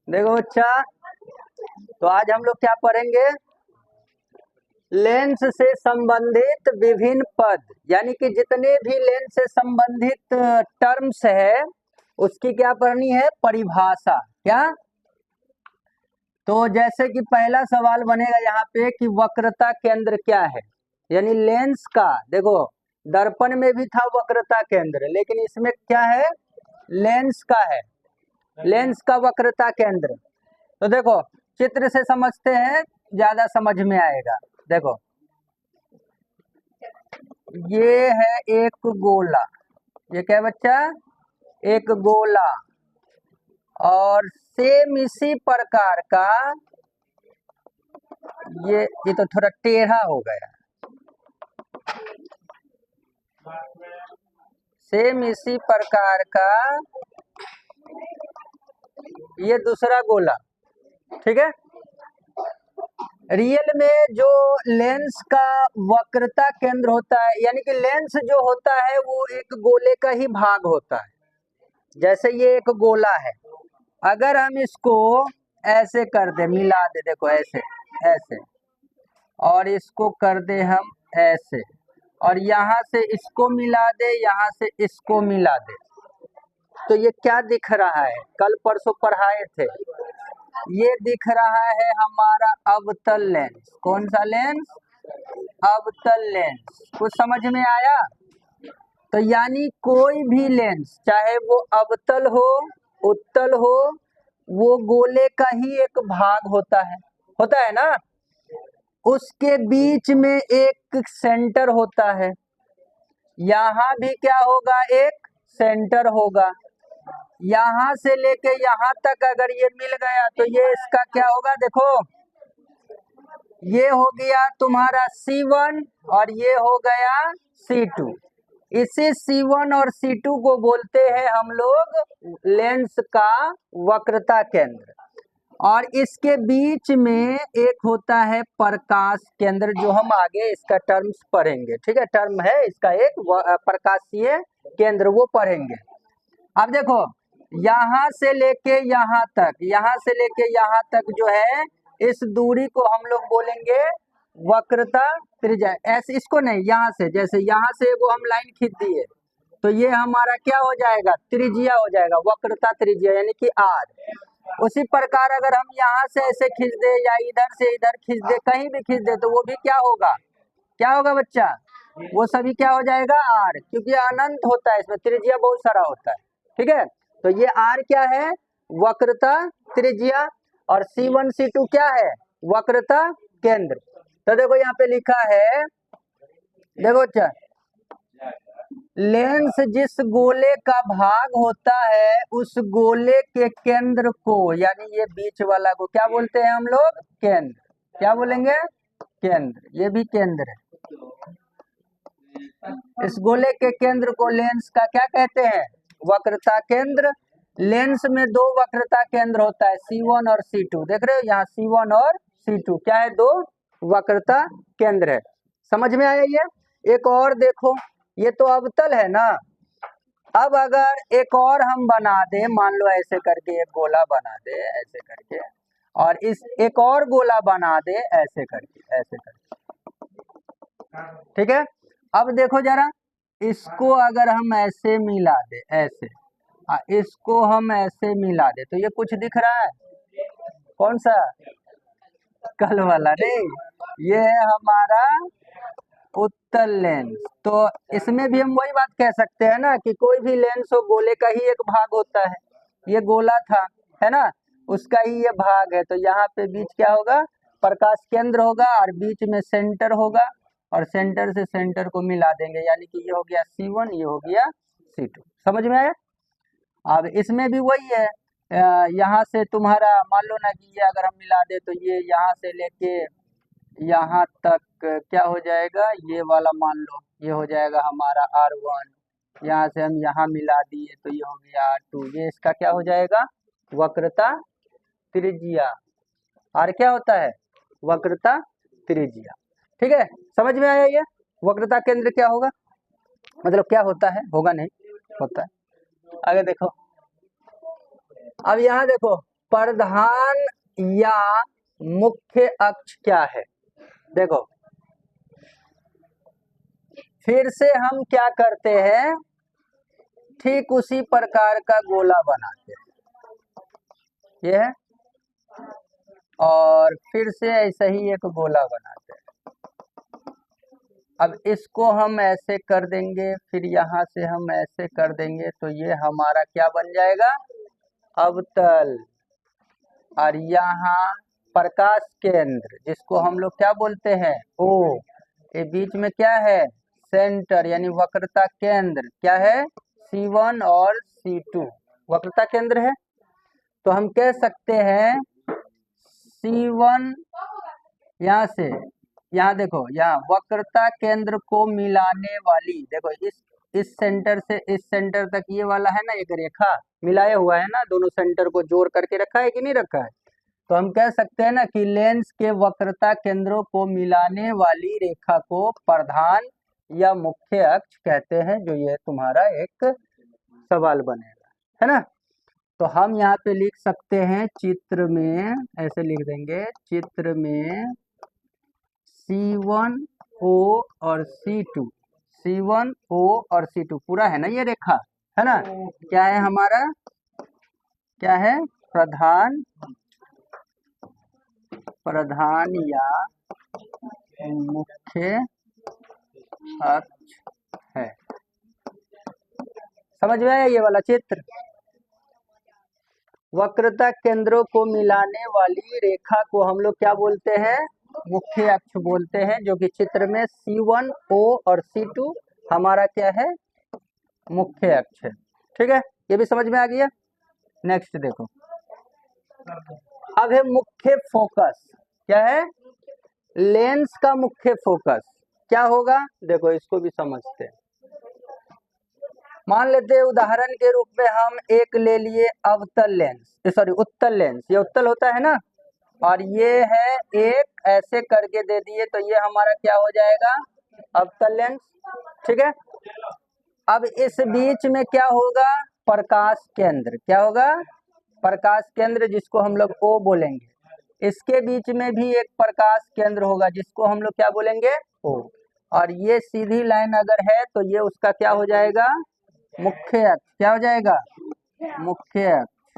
देखो अच्छा, तो आज हम लोग क्या पढ़ेंगे, लेंस से संबंधित विभिन्न पद, यानी कि जितने भी लेंस से संबंधित टर्म्स है उसकी क्या पढ़नी है, परिभाषा। क्या? तो जैसे कि पहला सवाल बनेगा यहाँ पे कि वक्रता केंद्र क्या है, यानी लेंस का, देखो दर्पण में भी था वक्रता केंद्र, लेकिन इसमें क्या है, लेंस का है, लेंस का वक्रता केंद्र। तो देखो चित्र से समझते हैं, ज्यादा समझ में आएगा। देखो ये है एक गोला, ये क्या है बच्चा, एक गोला, और सेम इसी प्रकार का ये तो थोड़ा टेढ़ा हो गया, सेम इसी प्रकार का ये दूसरा गोला, ठीक है। रियल में जो लेंस का वक्रता केंद्र होता है, यानी कि लेंस जो होता है वो एक गोले का ही भाग होता है। जैसे ये एक गोला है, अगर हम इसको ऐसे कर दे, मिला दे, देखो ऐसे ऐसे, और इसको कर दे हम ऐसे, और यहाँ से इसको मिला दे, यहाँ से इसको मिला दे, तो ये क्या दिख रहा है, कल परसों पढ़ाए थे, ये दिख रहा है हमारा अवतल लेंस। कौन सा लेंस? अवतल लेंस। कुछ समझ में आया? तो यानी कोई भी लेंस, चाहे वो अवतल हो उत्तल हो, वो गोले का ही एक भाग होता है ना। उसके बीच में एक सेंटर होता है, यहाँ भी क्या होगा, एक सेंटर होगा। यहाँ से लेके यहाँ तक अगर ये मिल गया तो ये इसका क्या होगा, देखो ये हो गया तुम्हारा C1 और ये हो गया C2। इसी C1 और C2 को बोलते हैं हम लोग लेंस का वक्रता केंद्र। और इसके बीच में एक होता है प्रकाश केंद्र, जो हम आगे इसका टर्म्स पढ़ेंगे, ठीक है, टर्म है इसका एक प्रकाशीय केंद्र, वो पढ़ेंगे। अब देखो यहाँ से लेके यहाँ तक, यहाँ से लेके यहाँ तक जो है, इस दूरी को हम लोग बोलेंगे वक्रता त्रिज्या। ऐसे इसको नहीं, यहाँ से, जैसे यहाँ से वो हम लाइन खींच दिए तो ये हमारा क्या हो जाएगा, त्रिज्या हो जाएगा, वक्रता त्रिज्या यानी कि R। उसी प्रकार अगर हम यहाँ से ऐसे खींच दे या इधर से इधर खींच दे, कहीं भी खींच दे, तो वो भी क्या होगा, क्या होगा बच्चा, वो सभी क्या हो जाएगा, R, क्योंकि अनंत होता है, इसमें त्रिज्या बहुत सारा होता है, ठीक है। तो ये R क्या है, वक्रता त्रिज्या, और C1 C2 क्या है, वक्रता केंद्र। तो देखो यहाँ पे लिखा है, देखो अच्छा, लेंस जिस गोले का भाग होता है उस गोले के केंद्र को, यानी ये बीच वाला को क्या बोलते हैं हम लोग, केंद्र। क्या बोलेंगे, केंद्र, ये भी केंद्र है। इस गोले के केंद्र को लेंस का क्या कहते हैं, वक्रता केंद्र। लेंस में दो वक्रता केंद्र होता है, C1 और C2, देख रहे हो यहाँ C1 और C2 क्या है, दो वक्रता केंद्र है। समझ में आया ये? एक और देखो, ये तो अवतल है ना, अब अगर एक और हम बना दे, मान लो ऐसे करके एक गोला बना दे ऐसे करके, और इस एक और गोला बना दे ऐसे करके, ऐसे करके, ठीक है। अब देखो जरा, इसको अगर हम ऐसे मिला दे, ऐसे, इसको हम ऐसे मिला दे, तो ये कुछ दिख रहा है, कौन सा, कल वाला नहीं, ये है हमारा उत्तल लेंस। तो इसमें भी हम वही बात कह सकते हैं ना कि कोई भी लेंस हो गोले का ही एक भाग होता है, ये गोला था, है ना, उसका ही ये भाग है। तो यहाँ पे बीच क्या होगा, प्रकाश केंद्र होगा, और बीच में सेंटर होगा, और सेंटर से सेंटर को मिला देंगे, यानी कि ये हो गया C1, ये हो गया C2। समझ में आया? अब इसमें भी वही है, यहाँ से तुम्हारा मान लो ना कि ये अगर हम मिला दे तो ये यहाँ से लेके यहाँ तक क्या हो जाएगा, ये वाला मान लो ये हो जाएगा हमारा R1, यहाँ से हम यहाँ मिला दिए तो ये हो गया R2, ये इसका क्या हो जाएगा, वक्रता त्रिज्या। R क्या होता है, वक्रता त्रिज्या, ठीक है। समझ में आया ये वक्रता केंद्र क्या होगा, मतलब क्या होता है, होगा नहीं, होता है। आगे देखो, अब यहाँ देखो प्रधान या मुख्य अक्ष क्या है? देखो फिर से हम क्या करते हैं, ठीक उसी प्रकार का गोला बनाते हैं, ये है, और फिर से ऐसा ही एक गोला बनाते हैं। अब इसको हम ऐसे कर देंगे, फिर यहाँ से हम ऐसे कर देंगे, तो ये हमारा क्या बन जाएगा, अवतल। और यहाँ प्रकाश केंद्र जिसको हम लोग क्या बोलते हैं, ओ, ये बीच में क्या है, सेंटर, यानी वक्रता केंद्र क्या है, C1 और C2 वक्रता केंद्र है। तो हम कह सकते हैं C1, यहाँ से यहाँ देखो, यहाँ वक्रता केंद्र को मिलाने वाली, देखो इस सेंटर से इस सेंटर तक ये वाला है ना, एक रेखा मिलाया हुआ है ना, दोनों सेंटर को जोड़ करके रखा है कि नहीं रखा है। तो हम कह सकते हैं ना कि लेंस के वक्रता केंद्रों को मिलाने वाली रेखा को प्रधान या मुख्य अक्ष कहते हैं, जो ये तुम्हारा एक सवाल बनेगा, है ना। तो हम यहाँ पे लिख सकते हैं, चित्र में ऐसे लिख देंगे, चित्र में C1O और C2, C1O और C2 पूरा है ना, ये रेखा है ना, क्या है हमारा, क्या है, प्रधान या मुख्य अक्ष है। समझ में आया ये वाला चित्र? वक्रता केंद्रों को मिलाने वाली रेखा को हम लोग क्या बोलते हैं, मुख्य अक्ष बोलते हैं, जो कि चित्र में C1O और C2 हमारा क्या है, मुख्य अक्ष है। ठीक है, ये भी समझ में आ गया। नेक्स्ट देखो, अब है मुख्य फोकस। क्या है, लेंस का मुख्य फोकस क्या होगा, देखो इसको भी समझते हैं। मान लेते हैं उदाहरण के रूप में हम एक ले लिए अवतल लेंस, सॉरी उत्तल लेंस, ये उत्तल होता है ना, और ये है एक, ऐसे करके दे दिए, तो ये हमारा क्या हो जाएगा, अवतल लेंस। ठीक है, अब इस बीच में क्या होगा, प्रकाश केंद्र, क्या होगा, प्रकाश केंद्र, जिसको हम लोग O बोलेंगे। इसके बीच में भी एक प्रकाश केंद्र होगा, जिसको हम लोग क्या बोलेंगे, O। और ये सीधी लाइन अगर है तो ये उसका क्या हो जाएगा, मुख्य अक्ष। क्या हो जाएगा, मुख्य अक्ष।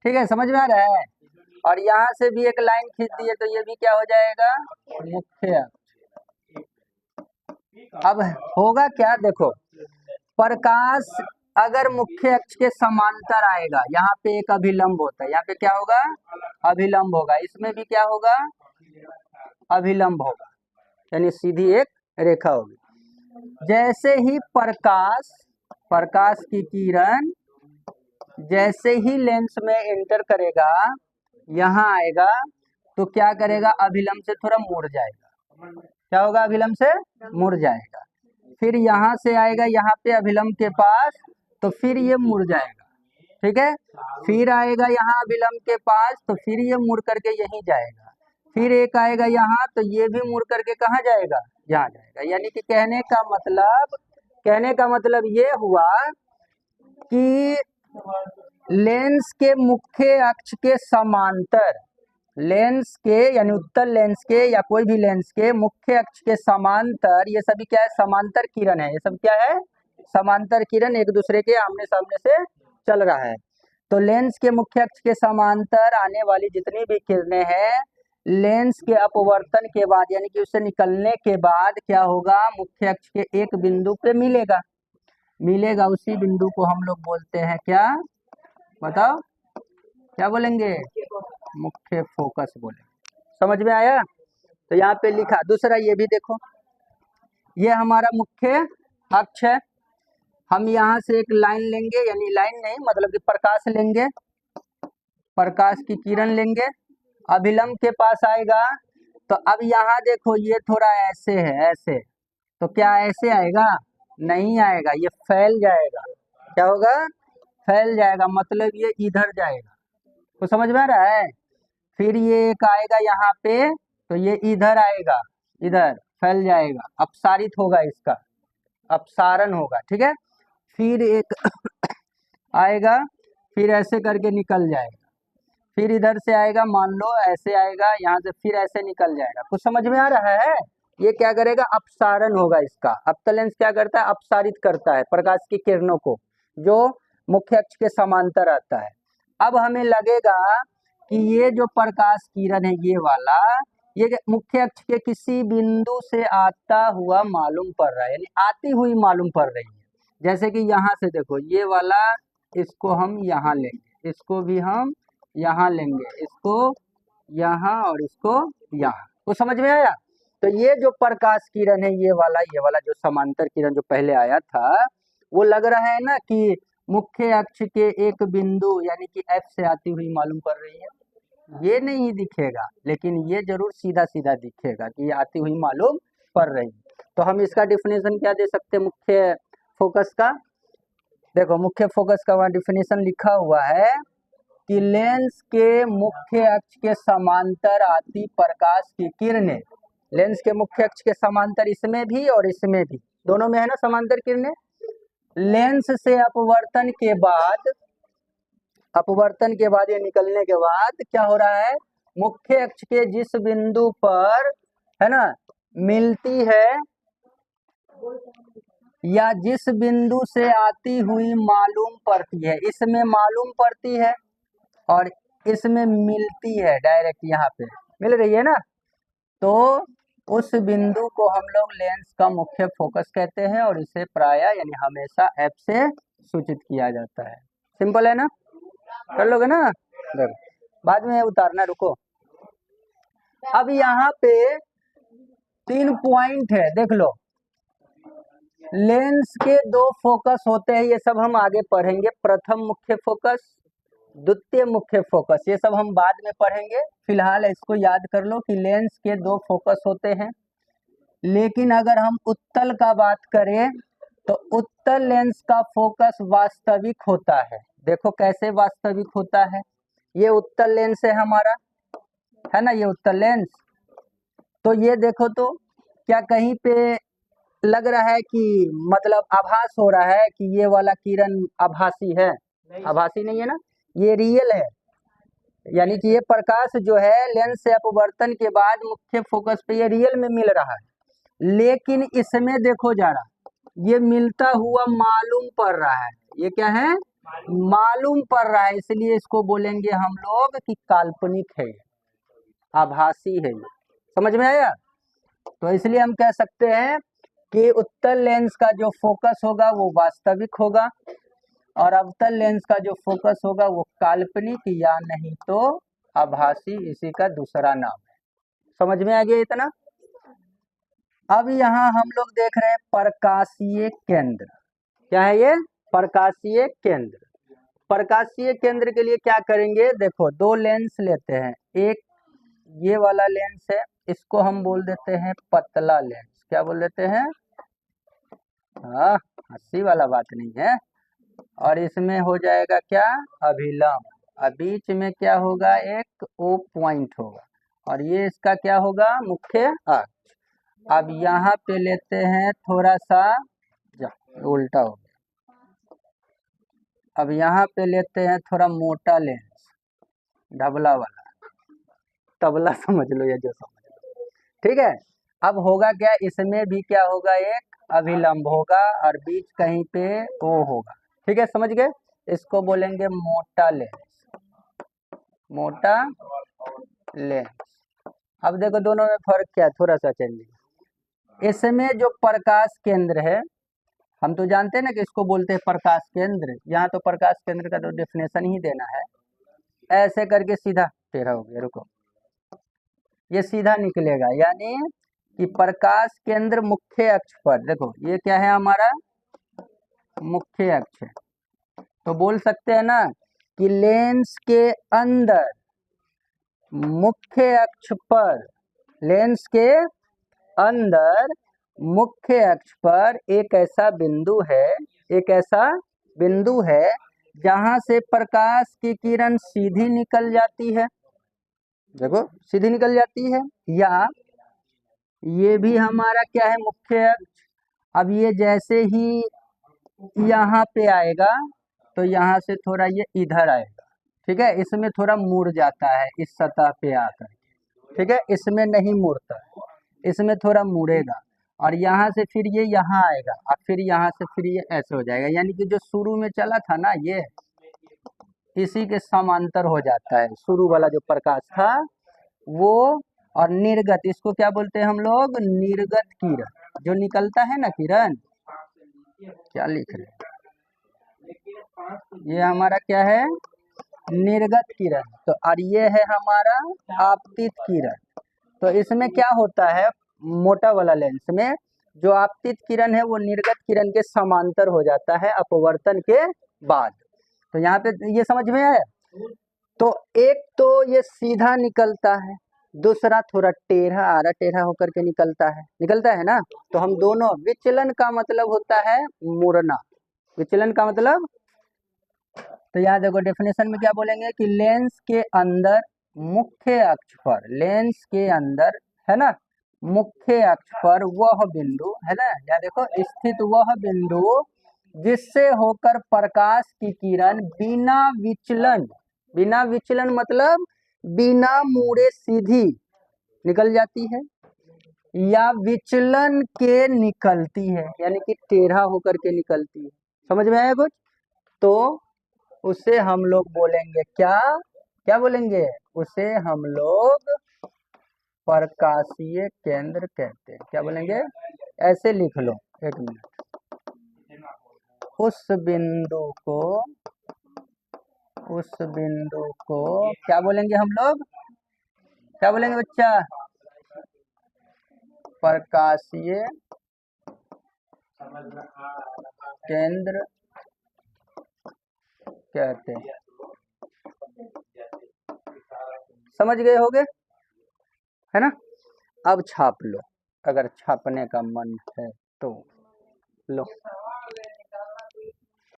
ठीक है, समझ में आ रहा है। और यहाँ से भी एक लाइन खींच दिए तो ये भी क्या हो जाएगा, मुख्य अक्ष। अब होगा क्या, देखो प्रकाश अगर मुख्य अक्ष के समांतर आएगा, यहाँ पे एक अभिलंब होता है, यहाँ पे क्या होगा, अभिलंब होगा, इसमें भी क्या होगा, अभिलंब होगा, यानी सीधी एक रेखा होगी। जैसे ही प्रकाश की किरण जैसे ही लेंस में एंटर करेगा, यहाँ आएगा, तो क्या करेगा, अभिलंब से थोड़ा मुड़ जाएगा। क्या होगा, अभिलंब से मुड़ जाएगा। फिर यहाँ से आएगा, यहाँ पे अभिलंब के पास, तो फिर ये मुड़ जाएगा। ठीक है, फिर आएगा यहाँ अभिलंब के पास, तो फिर ये मुड़ करके यहीं जाएगा। फिर एक आएगा यहाँ, तो ये भी मुड़ करके कहाँ जाएगा, यहाँ जाएगा। यानी कि कहने का मतलब ये हुआ कि लेंस के मुख्य अक्ष के समांतर, लेंस के यानी उत्तल लेंस के या कोई भी लेंस के मुख्य अक्ष के समांतर, ये सभी क्या है, समांतर किरण है। ये सब क्या है, समांतर किरण, एक दूसरे के आमने सामने से चल रहा है। तो लेंस के मुख्य अक्ष के समांतर आने वाली जितनी भी किरणें हैं, लेंस के अपवर्तन के बाद, यानी कि उससे निकलने के बाद क्या होगा, मुख्य अक्ष के एक बिंदु पे मिलेगा। उसी बिंदु को हम लोग बोलते हैं क्या, बताओ क्या बोलेंगे, मुख्य फोकस बोलेंगे। समझ में आया। तो यहाँ पे लिखा। दूसरा ये भी देखो, ये हमारा मुख्य अक्ष है। हम यहाँ से एक लाइन लेंगे, यानी लाइन नहीं मतलब कि प्रकाश लेंगे, प्रकाश की किरण लेंगे, अभिलंब के पास आएगा। तो अब यहाँ देखो, ये थोड़ा ऐसे है, ऐसे, तो क्या ऐसे आएगा, नहीं आएगा, ये फैल जाएगा। क्या होगा, फैल जाएगा, मतलब ये इधर जाएगा। तो समझ में आ रहा है। फिर ये एक आएगा यहाँ पे, तो ये इधर आएगा, इधर फैल जाएगा, अपसारित होगा, इसका अपसारण होगा। ठीक है, फिर एक आएगा, फिर ऐसे करके निकल जाएगा, फिर इधर से आएगा, मान लो ऐसे आएगा, यहाँ से फिर ऐसे निकल जाएगा। कुछ समझ में आ रहा है? ये क्या करेगा? अपसारण होगा इसका। अवतल लेंस क्या करता है? अपसारित करता है प्रकाश की किरणों को जो मुख्य अक्ष के समांतर आता है। अब हमें लगेगा कि ये जो प्रकाश किरण है ये वाला, ये मुख्य अक्ष के किसी बिंदु से आता हुआ मालूम पड़ रहा है, यानी आती हुई मालूम पड़ रही है। जैसे कि यहाँ से देखो, ये वाला, इसको हम यहाँ लेंगे, इसको भी हम यहाँ लेंगे, इसको यहाँ और इसको यहाँ। तो समझ में आया? तो ये जो प्रकाश किरण है ये वाला जो समांतर किरण जो पहले आया था, वो लग रहा है ना कि मुख्य अक्ष के एक बिंदु यानी कि F से आती हुई मालूम पड़ रही है। ये नहीं दिखेगा, लेकिन ये जरूर सीधा सीधा दिखेगा कि ये आती हुई मालूम पड़ रही है। तो हम इसका डिफिनेशन क्या दे सकते हैं मुख्य फोकस का? देखो, मुख्य फोकस का वहाँ डिफिनेशन लिखा हुआ है कि लेंस के मुख्य अक्ष के समांतर आती प्रकाश की किरणें, लेंस के मुख्य अक्ष के समांतर इसमें भी और इसमें भी, दोनों में है ना समांतर किरणें। लेंस से अपवर्तन के बाद ये निकलने के बाद क्या हो रहा है? मुख्य अक्ष के जिस बिंदु पर है ना मिलती है या जिस बिंदु से आती हुई मालूम पड़ती है, इसमें मालूम पड़ती है और इसमें मिलती है, डायरेक्ट यहाँ पे मिल रही है ना, तो उस बिंदु को हम लोग लेंस का मुख्य फोकस कहते हैं और इसे प्राय यानी हमेशा F से सूचित किया जाता है। सिंपल है ना? कर लोगे ना? बाद में उतारना, रुको। अब यहाँ पे 3 पॉइंट है, देख लो। लेंस के 2 फोकस होते हैं, ये सब हम आगे पढ़ेंगे। प्रथम मुख्य फोकस, द्वितीय मुख्य फोकस, ये सब हम बाद में पढ़ेंगे। फिलहाल इसको याद कर लो कि लेंस के 2 फोकस होते हैं। लेकिन अगर हम उत्तल का बात करें तो उत्तल लेंस का फोकस वास्तविक होता है। देखो कैसे वास्तविक होता है। ये उत्तल लेंस है हमारा, है ना, ये उत्तल लेंस। तो ये देखो तो क्या कहीं पे लग रहा है कि मतलब आभास हो रहा है कि ये वाला किरण आभासी है? आभासी नहीं है ना, ये रियल है। यानी कि ये प्रकाश जो है लेंस से अपवर्तन के बाद मुख्य फोकस पे ये रियल में मिल रहा है। लेकिन इसमें देखो जरा, ये मिलता हुआ मालूम पड़ रहा है। ये क्या है? मालूम पड़ रहा है, इसलिए इसको बोलेंगे हम लोग कि काल्पनिक है, आभासी है। समझ में आया? तो इसलिए हम कह सकते हैं कि उत्तल लेंस का जो फोकस होगा वो वास्तविक होगा और अवतल लेंस का जो फोकस होगा वो काल्पनिक या नहीं तो आभासी, इसी का दूसरा नाम है। समझ में आ गया इतना? अब यहाँ हम लोग देख रहे हैं प्रकाशीय केंद्र। क्या है ये? प्रकाशीय केंद्र। प्रकाशीय केंद्र के लिए क्या करेंगे? देखो, 2 लेंस लेते हैं। एक ये वाला लेंस है, इसको हम बोल देते हैं पतला लेंस। क्या बोल देते हैं? हाँ, हंसी वाला बात नहीं है। और इसमें हो जाएगा क्या? अभिलंब। और बीच में क्या होगा? एक O पॉइंट होगा और ये इसका क्या होगा? मुख्य अक्ष। अब यहाँ पे लेते हैं थोड़ा सा, उल्टा हो गया। अब यहाँ पे लेते हैं थोड़ा मोटा लेंस, ढबला वाला, तबला समझ लो या जो समझ लो, ठीक है। अब होगा क्या? इसमें भी क्या होगा? एक अभिलंब होगा और बीच कहीं पे O होगा। ठीक है, समझ गए? इसको बोलेंगे मोटा लेंस, मोटा लेंस। अब देखो दोनों में फर्क क्या है, थोड़ा सा चेंजिंग। इसमें जो प्रकाश केंद्र है, हम तो जानते हैं ना कि इसको बोलते हैं प्रकाश केंद्र। यहाँ तो प्रकाश केंद्र का तो डेफिनेशन ही देना है। ऐसे करके सीधा टेढ़ा हो गया, रुको, ये सीधा निकलेगा। यानी कि प्रकाश केंद्र मुख्य अक्ष पर, देखो ये क्या है हमारा? मुख्य अक्ष है। तो बोल सकते हैं ना कि लेंस के अंदर मुख्य अक्ष पर, लेंस के अंदर मुख्य अक्ष पर एक ऐसा बिंदु है, एक ऐसा बिंदु है जहां से प्रकाश की किरण सीधी निकल जाती है। देखो सीधी निकल जाती है। या ये भी हमारा क्या है? मुख्य अक्ष। अब ये जैसे ही यहाँ पे आएगा तो यहाँ से थोड़ा ये इधर आएगा, ठीक है। इसमें थोड़ा मुड़ जाता है इस सतह पे आकर, ठीक है। इसमें नहीं मुड़ता है, इसमें थोड़ा मुड़ेगा और यहाँ से फिर ये यहाँ आएगा और फिर यहाँ से फिर ये ऐसे हो जाएगा, यानी कि जो शुरू में चला था ना ये इसी के समांतर हो जाता है। शुरू वाला जो प्रकाश था वो, और निर्गत, इसको क्या बोलते हैं हम लोग, निर्गत किरण, जो निकलता है ना किरण, क्या लिख रहे हैं, ये हमारा क्या है, निर्गत किरण। तो और ये है हमारा आपतित किरण। तो इसमें क्या होता है, मोटा वाला लेंस में जो आपतित किरण है वो निर्गत किरण के समांतर हो जाता है अपवर्तन के बाद। तो यहाँ पे ये समझ में आया। तो एक तो ये सीधा निकलता है, दूसरा थोड़ा टेढ़ा आरा टेढ़ा होकर के निकलता है ना। तो हम दोनों, विचलन का मतलब होता है मुड़ना, विचलन का मतलब, तो यहाँ देखो डेफिनेशन में क्या बोलेंगे कि लेंस के अंदर मुख्य अक्ष पर, लेंस के अंदर है ना, मुख्य अक्ष पर वह बिंदु है ना, यहाँ देखो स्थित वह बिंदु जिससे होकर प्रकाश की किरण बिना विचलन, बिना विचलन मतलब बिना मुड़े सीधी निकल जाती है या विचलन के निकलती है, यानी कि टेढ़ा होकर के निकलती है। समझ में आया कुछ। तो उसे हम लोग बोलेंगे क्या, क्या बोलेंगे, उसे हम लोग प्रकाशीय केंद्र कहते हैं। क्या बोलेंगे, ऐसे लिख लो, एक मिनट, उस बिंदु को क्या बोलेंगे हम लोग, क्या बोलेंगे बच्चा, प्रकाशीय केंद्र कहते हैं। समझ गए होगे, है ना। अब छाप लो, अगर छापने का मन है तो लो।